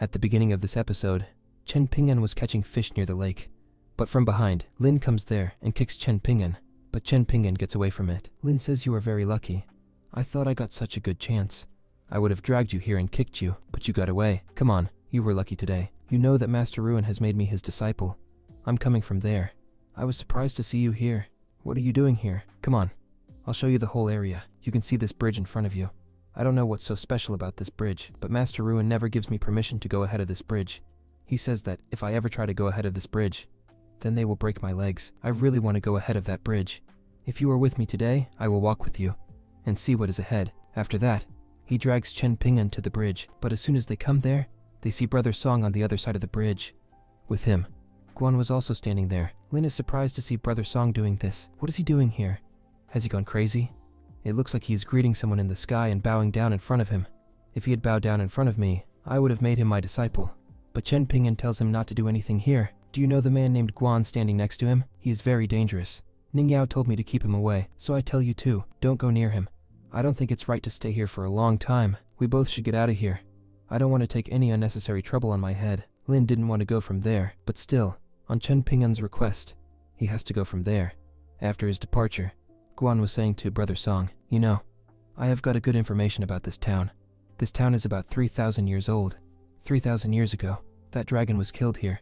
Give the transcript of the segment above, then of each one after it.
At the beginning of this episode, Chen Ping'an was catching fish near the lake. But from behind, Lin comes there and kicks Chen Ping'an, but Chen Ping'an gets away from it. Lin says you are very lucky. I thought I got such a good chance. I would have dragged you here and kicked you, but you got away. Come on, you were lucky today. You know that Master Ruin has made me his disciple. I'm coming from there. I was surprised to see you here. What are you doing here? Come on. I'll show you the whole area. You can see this bridge in front of you. I don't know what's so special about this bridge, but Master Ruin never gives me permission to go ahead of this bridge. He says that if I ever try to go ahead of this bridge, then they will break my legs. I really want to go ahead of that bridge. If you are with me today, I will walk with you and see what is ahead. After that, he drags Chen Ping'an to the bridge, but as soon as they come there, they see Brother Song on the other side of the bridge. With him, Guan was also standing there. Lin is surprised to see Brother Song doing this. What is he doing here? Has he gone crazy? It looks like he is greeting someone in the sky and bowing down in front of him. If he had bowed down in front of me, I would have made him my disciple. But Chen Ping'an tells him not to do anything here. Do you know the man named Guan standing next to him? He is very dangerous. Ning Yao told me to keep him away, so I tell you too, don't go near him. I don't think it's right to stay here for a long time. We both should get out of here. I don't want to take any unnecessary trouble on my head. Lin didn't want to go from there, but still, on Chen Ping'an's request, he has to go from there. After his departure, Guan was saying to Brother Song, you know, I have got a good information about this town. This town is about 3,000 years old. 3,000 years ago, that dragon was killed here,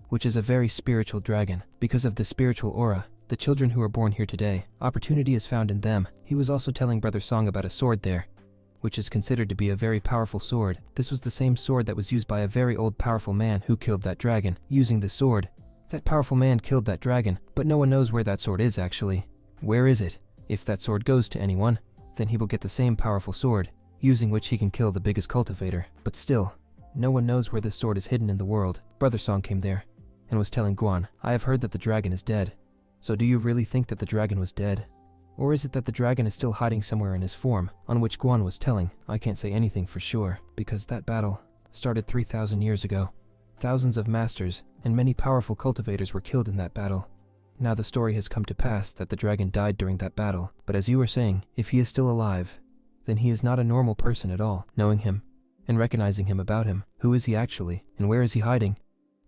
which is a very spiritual dragon. Because of the spiritual aura, the children who are born here today, opportunity is found in them. He was also telling Brother Song about a sword there, which is considered to be a very powerful sword. This was the same sword that was used by a very old powerful man who killed that dragon. Using the sword, that powerful man killed that dragon, but no one knows where that sword is actually. Where is it? If that sword goes to anyone, then he will get the same powerful sword, using which he can kill the biggest cultivator. But still, no one knows where this sword is hidden in the world. Brother Song came there and was telling Guan, I have heard that the dragon is dead. So do you really think that the dragon was dead? Or is it that the dragon is still hiding somewhere in his form, on which Guan was telling? I can't say anything for sure, because that battle started 3,000 years ago. Thousands of masters and many powerful cultivators were killed in that battle. Now the story has come to pass that the dragon died during that battle, but as you were saying, if he is still alive, then he is not a normal person at all. Knowing him and recognizing him about him, who is he actually, and where is he hiding,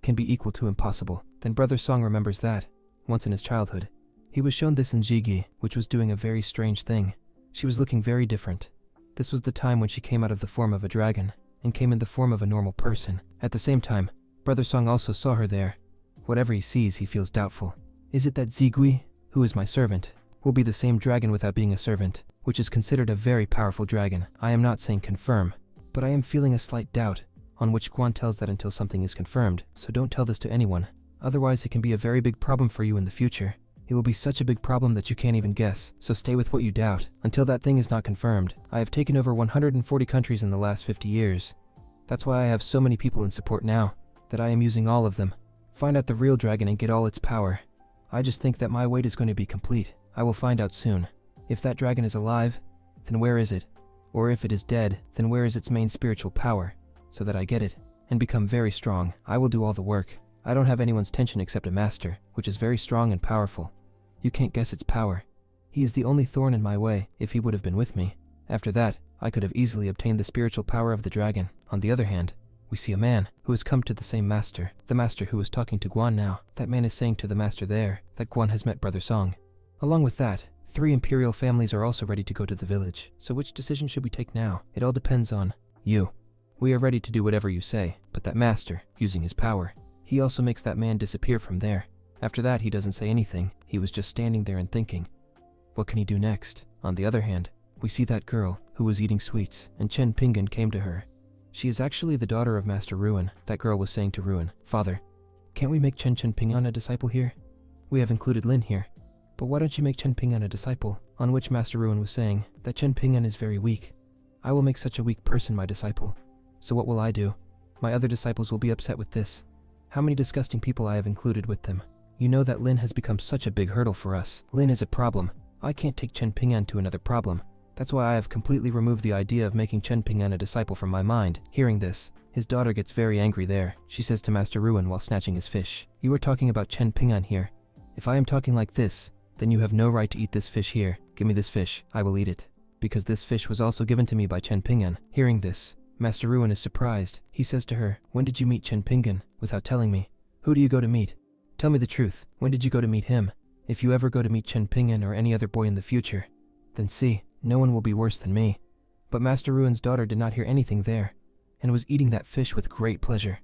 can be equal to impossible. Then Brother Song remembers that, once in his childhood, he was shown this in Jigi, which was doing a very strange thing. She was looking very different. This was the time when she came out of the form of a dragon, and came in the form of a normal person. At the same time, Brother Song also saw her there. Whatever he sees, he feels doubtful. Is it that Zigui, who is my servant, will be the same dragon without being a servant, which is considered a very powerful dragon? I am not saying confirm, but I am feeling a slight doubt, on which Guan tells that until something is confirmed, so don't tell this to anyone. Otherwise it can be a very big problem for you in the future. It will be such a big problem that you can't even guess, so stay with what you doubt, until that thing is not confirmed. I have taken over 140 countries in the last 50 years. That's why I have so many people in support now, that I am using all of them. Find out the real dragon and get all its power. I just think that my wait is going to be complete. I will find out soon. If that dragon is alive, then where is it? Or if it is dead, then where is its main spiritual power? So that I get it, and become very strong. I will do all the work. I don't have anyone's tension except a master, which is very strong and powerful. You can't guess its power. He is the only thorn in my way. If he would have been with me, after that, I could have easily obtained the spiritual power of the dragon. On the other hand, we see a man who has come to the same master, the master who is talking to Guan now. That man is saying to the master there that Guan has met Brother Song. Along with that, 3 imperial families are also ready to go to the village. So which decision should we take now? It all depends on you. We are ready to do whatever you say, but that master, using his power, he also makes that man disappear from there. After that, he doesn't say anything. He was just standing there and thinking, what can he do next? On the other hand, we see that girl who was eating sweets, and Chen Ping'an came to her. She is actually the daughter of Master Ruin. That girl was saying to Ruin, Father, can't we make Chen Ping'an a disciple here? We have included Lin here, but why don't you make Chen Ping'an a disciple? On which Master Ruin was saying that Chen Ping'an is very weak. I will make such a weak person my disciple. So what will I do? My other disciples will be upset with this. How many disgusting people I have included with them. You know that Lin has become such a big hurdle for us. Lin is a problem. I can't take Chen Ping'an to another problem. That's why I have completely removed the idea of making Chen Ping'an a disciple from my mind. Hearing this, his daughter gets very angry there. She says to Master Ruin while snatching his fish, you are talking about Chen Ping'an here. If I am talking like this, then you have no right to eat this fish here. Give me this fish. I will eat it. Because this fish was also given to me by Chen Ping'an. Hearing this, Master Ruin is surprised. He says to her, "When did you meet Chen Pingan?" Without telling me. "Who do you go to meet? Tell me the truth. When did you go to meet him? If you ever go to meet Chen Pingan or any other boy in the future, then see, no one will be worse than me." But Master Ruin's daughter did not hear anything there, and was eating that fish with great pleasure.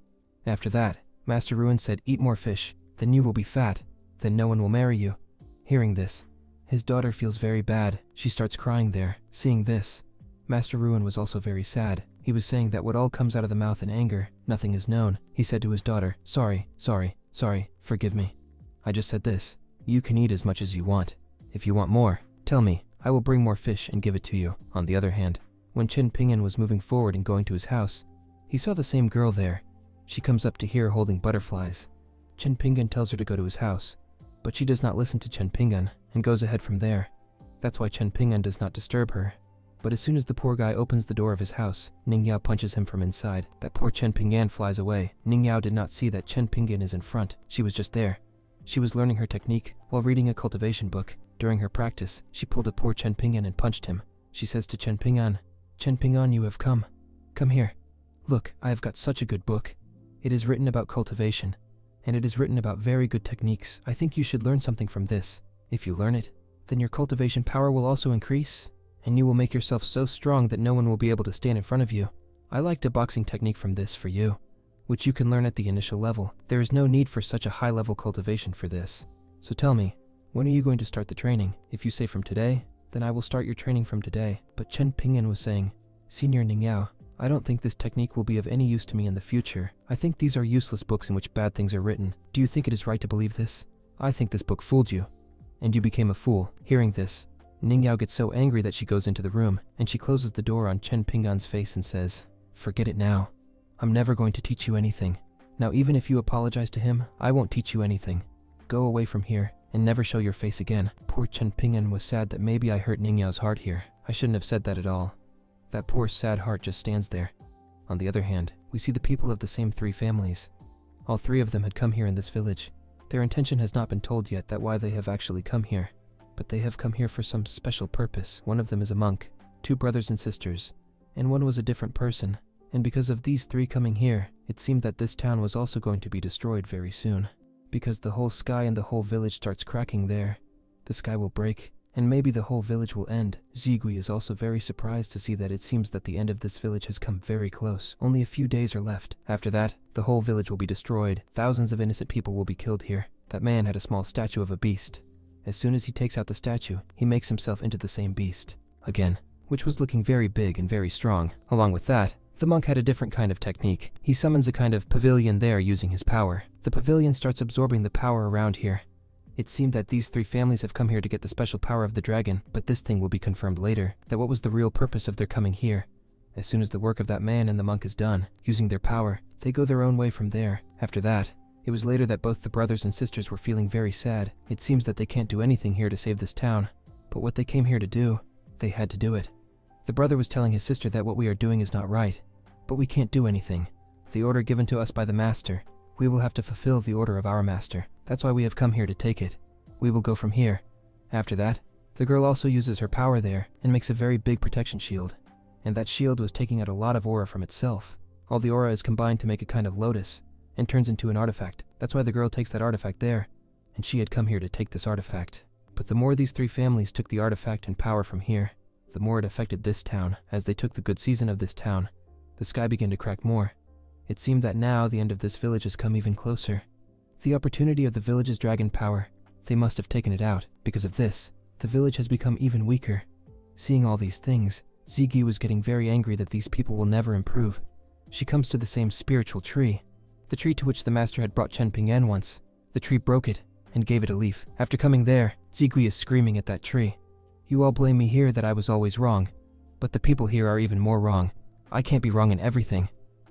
After that, Master Ruin said, "Eat more fish, then you will be fat, then no one will marry you." Hearing this, his daughter feels very bad. She starts crying there. Seeing this, Master Ruin was also very sad. He was saying that what all comes out of the mouth in anger, nothing is known. He said to his daughter, Sorry, forgive me. I just said this. You can eat as much as you want. If you want more, tell me. I will bring more fish and give it to you." On the other hand, when Chen Pingan was moving forward and going to his house, he saw the same girl there. She comes up to here holding butterflies. Chen Pingan tells her to go to his house, but she does not listen to Chen Pingan and goes ahead from there. That's why Chen Pingan does not disturb her. But as soon as the poor guy opens the door of his house, Ning Yao punches him from inside. That poor Chen Pingan flies away. Ning Yao did not see that Chen Pingan is in front. She was just there. She was learning her technique while reading a cultivation book. During her practice, she pulled a poor Chen Pingan and punched him. She says to Chen Pingan, "Chen Pingan, you have come. Come here. Look, I have got such a good book. It is written about cultivation, and it is written about very good techniques. I think you should learn something from this. If you learn it, then your cultivation power will also increase, and you will make yourself so strong that no one will be able to stand in front of you. I liked a boxing technique from this for you, which you can learn at the initial level. There is no need for such a high-level cultivation for this. So tell me, when are you going to start the training? If you say from today, then I will start your training from today." But Chen Pingan was saying, "Senior Ning Yao, I don't think this technique will be of any use to me in the future. I think these are useless books in which bad things are written. Do you think it is right to believe this? I think this book fooled you, and you became a fool." Hearing this, Ning Yao gets so angry that she goes into the room, and she closes the door on Chen Pingan's face and says, "Forget it now. I'm never going to teach you anything. Now even if you apologize to him, I won't teach you anything. Go away from here, and never show your face again." Poor Chen Pingan was sad that maybe I hurt Ning Yao's heart here. I shouldn't have said that at all. That poor sad heart just stands there. On the other hand, we see the people of the same three families. All three of them had come here in this village. Their intention has not been told yet that why they have actually come here. But they have come here for some special purpose. One of them is a monk, 2 brothers and sisters, and one was a different person. And because of these 3 coming here, it seemed that this town was also going to be destroyed very soon. Because the whole sky and the whole village starts cracking there. The sky will break, and maybe the whole village will end. Zigui is also very surprised to see that it seems that the end of this village has come very close. Only a few days are left. After that, the whole village will be destroyed. Thousands of innocent people will be killed here. That man had a small statue of a beast. As soon as he takes out the statue, he makes himself into the same beast again, which was looking very big and very strong. Along with that, the monk had a different kind of technique. He summons a kind of pavilion there using his power. The pavilion starts absorbing the power around here. It seemed that these 3 families have come here to get the special power of the dragon, but this thing will be confirmed later, that what was the real purpose of their coming here. As soon as the work of that man and the monk is done, using their power, they go their own way from there. After that, it was later that both the brothers and sisters were feeling very sad. It seems that they can't do anything here to save this town, but what they came here to do, they had to do it. The brother was telling his sister that what we are doing is not right, but we can't do anything. The order given to us by the master, we will have to fulfill the order of our master. That's why we have come here to take it. We will go from here. After that, the girl also uses her power there and makes a very big protection shield. And that shield was taking out a lot of aura from itself. All the aura is combined to make a kind of lotus and turns into an artifact. That's why the girl takes that artifact there, and she had come here to take this artifact. But the more these 3 families took the artifact and power from here, the more it affected this town. As they took the good season of this town, the sky began to crack more. It seemed that now the end of this village has come even closer. The opportunity of the village's dragon power, they must have taken it out. Because of this, the village has become even weaker. Seeing all these things, Ziggy was getting very angry that these people will never improve. She comes to the same spiritual tree, the tree to which the master had brought Chen Pingyan once. The tree broke it and gave it a leaf. After coming there, Zigui is screaming at that tree. "You all blame me here that I was always wrong, but the people here are even more wrong. I can't be wrong in everything.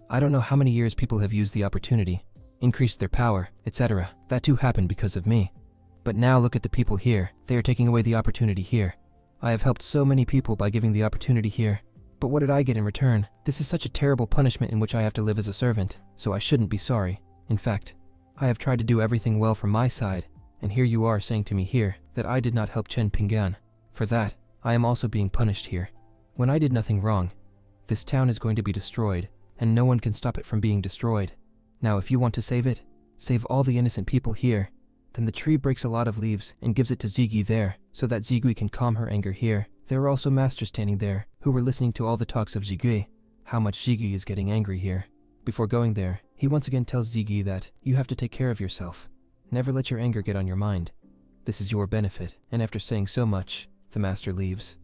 I don't know how many years people have used the opportunity, increased their power, etc. That too happened because of me. But now look at the people here. They are taking away the opportunity here. I have helped so many people by giving the opportunity here. But what did I get in return? This is such a terrible punishment in which I have to live as a servant, so I shouldn't be sorry. In fact, I have tried to do everything well from my side, and here you are saying to me here that I did not help Chen Pingyan. For that, I am also being punished here, when I did nothing wrong. This town is going to be destroyed, and no one can stop it from being destroyed. Now if you want to save it, save all the innocent people here. Then the tree breaks a lot of leaves and gives it to Ziggy there, so that Ziggy can calm her anger here. There were also masters standing there, who were listening to all the talks of Ziggy, how much Ziggy is getting angry here. Before going there, he once again tells Ziggy that you have to take care of yourself. Never let your anger get on your mind. This is your benefit, and after saying so much, the master leaves.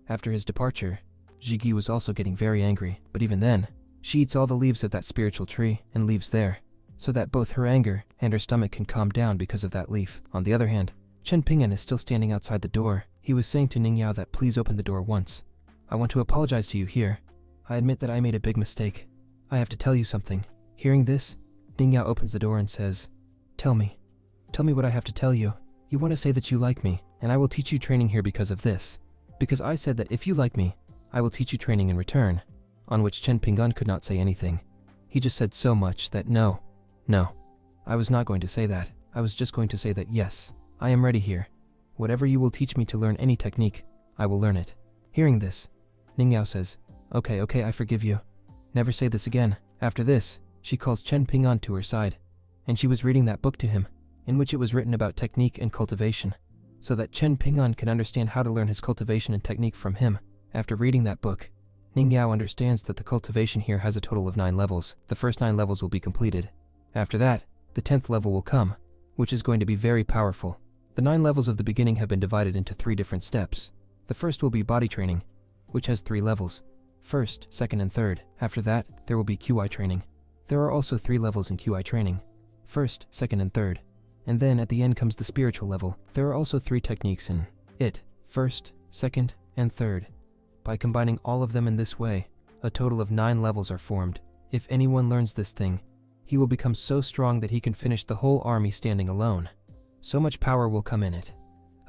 After his departure, Ziggy was also getting very angry, but even then, she eats all the leaves of that spiritual tree and leaves there, so that both her anger and her stomach can calm down because of that leaf. On the other hand, Chen Ping'an is still standing outside the door. He was saying to Ning Yao that please open the door once. I want to apologize to you here. I admit that I made a big mistake. I have to tell you something. Hearing this, Ning Yao opens the door and says, Tell me what I have to tell you. You want to say that you like me, and I will teach you training here because of this. Because I said that if you like me, I will teach you training in return. On which Chen Ping'an could not say anything. He just said so much that no, I was not going to say that. I was just going to say that yes, I am ready here. Whatever you will teach me to learn any technique, I will learn it. Hearing this, Ning Yao says, Okay, I forgive you. Never say this again. After this, she calls Chen Ping'an to her side, and she was reading that book to him, in which it was written about technique and cultivation, so that Chen Ping'an can understand how to learn his cultivation and technique from him. After reading that book, Ning Yao understands that the cultivation here has a total of 9 levels. The first 9 levels will be completed. After that, the 10th level will come, which is going to be very powerful. The 9 levels of the beginning have been divided into 3 different steps. The first will be body training, which has 3 levels. First, second, and third. After that, there will be QI training. There are also 3 levels in QI training. First, second, and third. And then at the end comes the spiritual level. There are also 3 techniques in it. First, second, and third. By combining all of them in this way, a total of 9 levels are formed. If anyone learns this thing, he will become so strong that he can finish the whole army standing alone. So much power will come in it.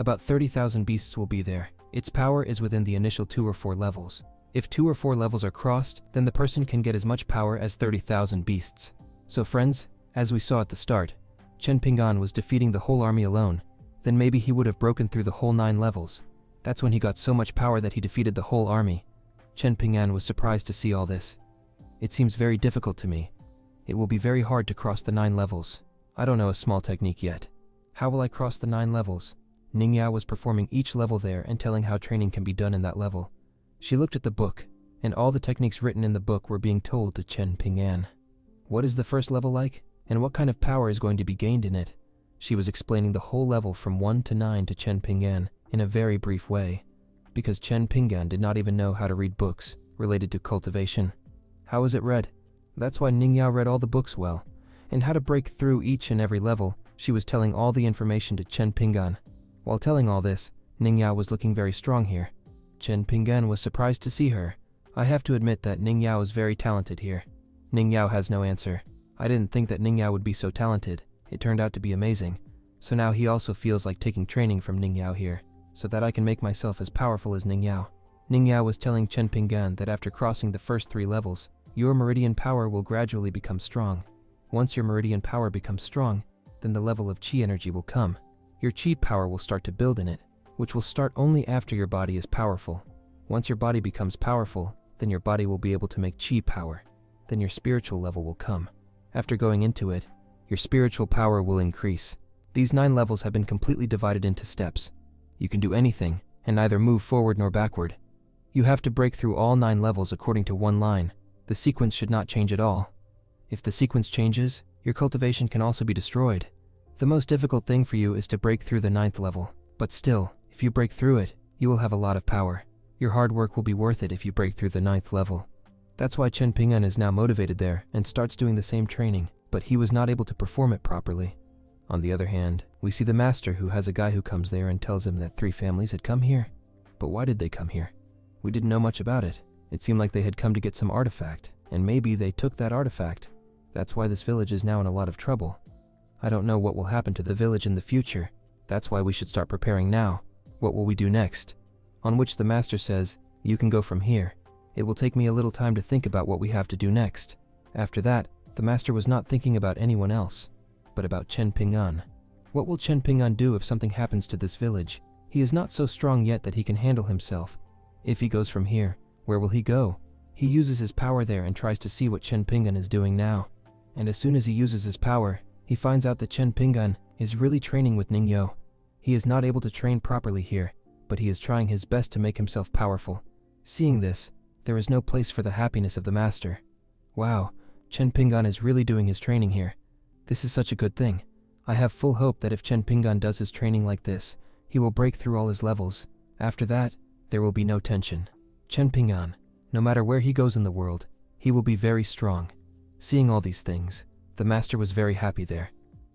About 30,000 beasts will be there. Its power is within the initial 2 or 4 levels. If 2 or 4 levels are crossed, then the person can get as much power as 30,000 beasts. So friends, as we saw at the start, Chen Ping'an was defeating the whole army alone. Then maybe he would have broken through the whole 9 levels. That's when he got so much power that he defeated the whole army. Chen Ping'an was surprised to see all this. It seems very difficult to me. It will be very hard to cross the 9 levels. I don't know a small technique yet. How will I cross the 9 levels? Ning Yao was performing each level there and telling how training can be done in that level. She looked at the book, and all the techniques written in the book were being told to Chen Ping'an. What is the first level like, and what kind of power is going to be gained in it? She was explaining the whole level from 1 to 9 to Chen Ping'an in a very brief way, because Chen Ping'an did not even know how to read books related to cultivation. How is it read? That's why Ning Yao read all the books well, and how to break through each and every level. She was telling all the information to Chen Ping'an. While telling all this, Ning Yao was looking very strong here. Chen Ping'an was surprised to see her. I have to admit that Ning Yao is very talented here. Ning Yao has no answer. I didn't think that Ning Yao would be so talented. It turned out to be amazing. So now he also feels like taking training from Ning Yao here, so that I can make myself as powerful as Ning Yao. Ning Yao was telling Chen Ping'an that after crossing the first 3 levels, your meridian power will gradually become strong. Once your meridian power becomes strong, then the level of chi energy will come. Your chi power will start to build in it, which will start only after your body is powerful. Once your body becomes powerful, then your body will be able to make chi power. Then your spiritual level will come. After going into it, your spiritual power will increase. These 9 levels have been completely divided into steps. You can do anything, and neither move forward nor backward. You have to break through all 9 levels according to one line. The sequence should not change at all. If the sequence changes, your cultivation can also be destroyed. The most difficult thing for you is to break through the 9th level. But still, if you break through it, you will have a lot of power. Your hard work will be worth it if you break through the 9th level. That's why Chen Ping'an is now motivated there and starts doing the same training, but he was not able to perform it properly. On the other hand, we see the master who has a guy who comes there and tells him that 3 families had come here. But why did they come here? We didn't know much about it. It seemed like they had come to get some artifact, and maybe they took that artifact. That's why this village is now in a lot of trouble. I don't know what will happen to the village in the future. That's why we should start preparing now. What will we do next? On which the master says, you can go from here. It will take me a little time to think about what we have to do next. After that, the master was not thinking about anyone else, but about Chen Ping'an. What will Chen Ping'an do if something happens to this village? He is not so strong yet that he can handle himself. If he goes from here, where will he go? He uses his power there and tries to see what Chen Pingan is doing now. And as soon as he uses his power, he finds out that Chen Pingan is really training with Ningyo. He is not able to train properly here, but he is trying his best to make himself powerful. Seeing this, there is no place for the happiness of the master. Wow, Chen Pingan is really doing his training here. This is such a good thing. I have full hope that if Chen Pingan does his training like this, he will break through all his levels. After that, there will be no tension. Chen Pingan, no matter where he goes in the world, he will be very strong. Seeing all these things, the master was very happy there.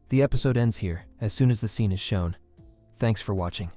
The episode ends here, as soon as the scene is shown. Thanks for watching.